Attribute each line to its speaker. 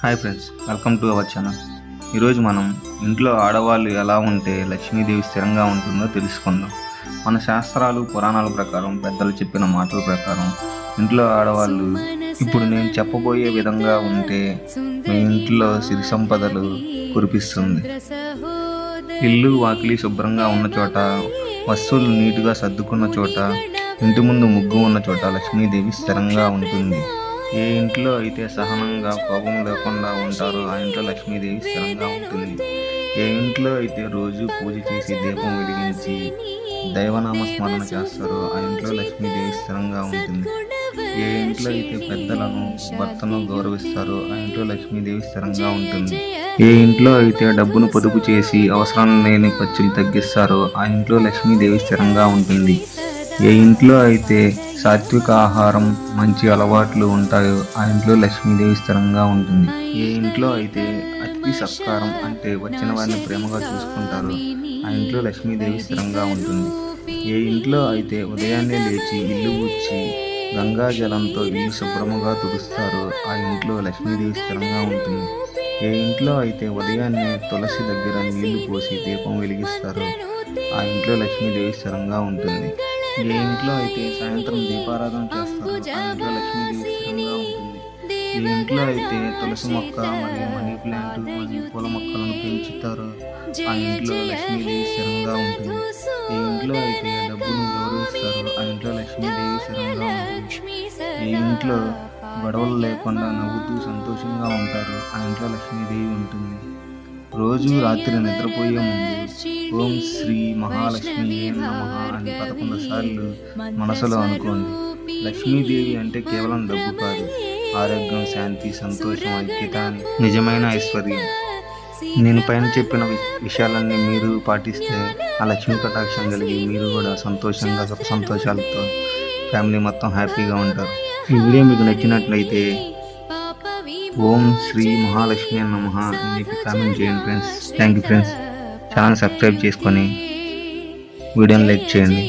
Speaker 1: Hi friends, welcome to our channel. ఈరోజు మనం ఇంట్లో ఆడవాళ్ళు ఎలా ఉంటే లక్ష్మీదేవి స్థిరంగా ఉంటుందో తెలుసుకుందాం. మన శాస్త్రాలు పురాణాల ప్రకారం, పెద్దలు చెప్పిన మాటల ప్రకారం ఇంట్లో ఆడవాళ్ళు ఇప్పుడు నేను చెప్పబోయే విధంగా ఉంటే మీ ఇంట్లో సిరి సంపదలు కురిపిస్తుంది. ఇల్లు వాకిలి శుభ్రంగా ఉన్న చోట, వస్తువులు నీటుగా సర్దుకున్న చోట, ఇంటి ముందు ముగ్గు ఉన్న చోట లక్ష్మీదేవి స్థిరంగా ఉంటుంది. ఏ ఇంట్లో అయితే సహనంగా, కోపం లేకుండా ఉంటారో ఆ ఇంట్లో లక్ష్మీదేవి స్థిరంగా ఉంటుంది. ఏ ఇంట్లో అయితే రోజు పూజ చేసి దీపం వెలిగించి దైవనామ స్మరణ చేస్తారో ఆ ఇంట్లో లక్ష్మీదేవి స్థిరంగా ఉంటుంది. ఏ ఇంట్లో అయితే పెద్దలను, భర్తను గౌరవిస్తారో ఆ ఇంట్లో లక్ష్మీదేవి స్థిరంగా ఉంటుంది. ఏ ఇంట్లో అయితే డబ్బును పొదుపు చేసి అవసరం లేని ఖర్చులు తగ్గిస్తారో ఆ ఇంట్లో లక్ష్మీదేవి స్థిరంగా ఉంటుంది. ఏ ఇంట్లో అయితే సాత్విక ఆహారం, మంచి అలవాట్లు ఉంటాయో ఆ ఇంట్లో లక్ష్మీదేవి స్థిరంగా ఉంటుంది. ఏ ఇంట్లో అయితే అతిథి సత్కారం అంటే వచ్చిన వారిని ప్రేమగా చూసుకుంటారో ఆ ఇంట్లో లక్ష్మీదేవి స్థిరంగా ఉంటుంది. ఏ ఇంట్లో అయితే ఉదయాన్నే లేచి ఇల్లు ఊడ్చి గంగా జలంతో ఇల్లు శుభ్రముగా తుడుస్తారో ఆ ఇంట్లో లక్ష్మీదేవి స్థిరంగా ఉంటుంది. ఏ ఇంట్లో అయితే ఉదయాన్నే తులసి దగ్గర నీళ్లు పోసి దీపం వెలిగిస్తారో ఆ ఇంట్లో లక్ష్మీదేవి స్థిరంగా ఉంటుంది. ఏ ఇంట్లో అయితే సాయంత్రం దీపారాధన చేస్తారో ఆ ఇంట్లో లక్ష్మీదేవి స్థిరంగా ఉంటుంది. ఏ ఇంట్లో అయితే తులసి మొక్క మరియు మనీ ప్లాంట్ మరియు పూల మొక్కలను పెంచుతారో ఆ ఇంట్లో లక్ష్మీదేవి స్థిరంగా ఉంటుంది. ఏ ఇంట్లో అయితే డబ్బును గౌరవిస్తారో ఆ ఇంట్లో లక్ష్మీదేవి స్థిరంగా ఉంటుంది. ఏ ఇంట్లో గొడవలు లేకుండా నవ్వుతూ సంతోషంగా ఉంటారో ఆ ఇంట్లో లక్ష్మీదేవి ఉంటుంది. రోజు రాత్రి నిద్రపోయే ముందు ఓం శ్రీ మహాలక్ష్మి నమః అని 11 సార్లు మనసులో అనుకోండి. లక్ష్మీదేవి అంటే కేవలం డబ్బు కాదు, ఆరోగ్యం, శాంతి, సంతోషం, ఐక్యత, నిజమైన ఐశ్వర్యం. నేను పైన చెప్పిన విషయాలన్నీ మీరు పాటిస్తే ఆ లక్ష్మీ కటాక్షం కలిగి మీరు కూడా సంతోషంగా, సుఖ సంతోషాలతో ఫ్యామిలీ మొత్తం హ్యాపీగా ఉంటారు. ఈ వీడియో మీకు నచ్చినట్లయితే ఓం శ్రీ మహాలక్ష్మి నమః మీకు కామెంట్ చేయండి friends. Thank you friends. Channel subscribe చేసుకొని వీడియోని లైక్ చేయండి.